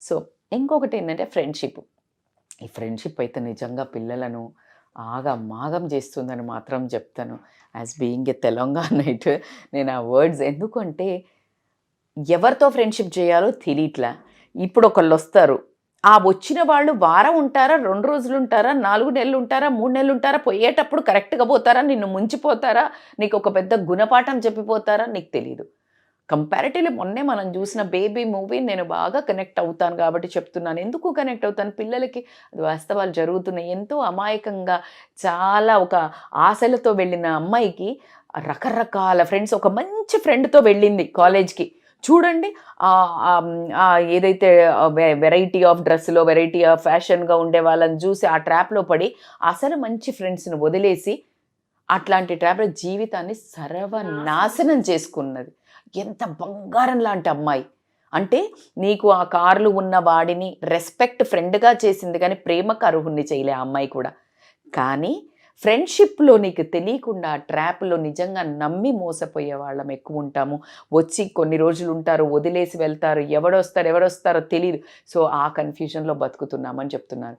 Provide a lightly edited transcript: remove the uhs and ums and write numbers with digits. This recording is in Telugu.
సో ఇంకొకటి ఏంటంటే ఫ్రెండ్షిప్. ఈ ఫ్రెండ్షిప్ అయితే నిజంగా పిల్లలను ఆగమాగం చేస్తుందని మాత్రం చెప్తాను. యాజ్ బీయింగ్ ఎ తెలంగాణైట్ నేను ఆ వర్డ్స్ ఎందుకంటే ఎవరితో ఫ్రెండ్షిప్ చేయాలో తెలియట్లా. ఇప్పుడు ఒకళ్ళొస్తారు. ఆ వచ్చిన వాళ్ళు వారం ఉంటారా, 2 రోజులు ఉంటారా, 4 నెలలు ఉంటారా, 3 నెలలు ఉంటారా, పోయేటప్పుడు కరెక్ట్‌గా పోతారా, నిన్ను ముంచిపోతారా, నీకొక పెద్ద గుణపాఠం చెప్పిపోతారా నీకు తెలీదు. కంపారిటివ్‌లీ మొన్నే మనం చూసిన 'బేబీ' మూవీ నేను బాగా కనెక్ట్ అవుతాను కాబట్టి చెప్తున్నాను. ఎందుకు కనెక్ట్ అవుతాను? పిల్లలకి అది వాస్తవాలు జరుగుతున్నాయి. ఎంతో అమాయకంగా చాలా ఒక ఆశలతో వెళ్ళిన అమ్మాయికి రకరకాల ఫ్రెండ్స్ ఒక మంచి ఫ్రెండ్‌తో వెళ్ళింది కాలేజ్‌కి. చూడండి ఏదైతే వెరైటీ ఆఫ్ డ్రెస్‌లో, వెరైటీ ఆఫ్ ఫ్యాషన్‌గా ఉండే వాళ్ళని చూసి ఆ ట్రాప్‌లో పడి అసలు మంచి ఫ్రెండ్స్‌ని వదిలేసి అట్లాంటి ట్రాప్‌లో జీవితాన్ని సర్వనాశనం చేసుకున్నది. ఎంత బంగారం లాంటి అమ్మాయి. అంటే నీకు ఆ కార్లు ఉన్న వాడిని రెస్పెక్ట్ ఫ్రెండ్‌గా చేసింది గానీ ప్రేమకు అర్హుడిని చేయలే ఆ అమ్మాయి కూడా. కానీ ఫ్రెండ్‌షిప్‌లో నీకు తెలియకుండా ట్రాప్‌లో నిజంగా నమ్మి మోసపోయే వాళ్ళం ఎక్కువుంటాము. వచ్చి కొన్ని రోజులుంటారు, వదిలేసి వెళ్తారు. ఎవడొస్తారో తెలీదు. సో, ఆ కన్‌ఫ్యూజన్‌లో బతుకుతున్నామని చెప్తున్నాను.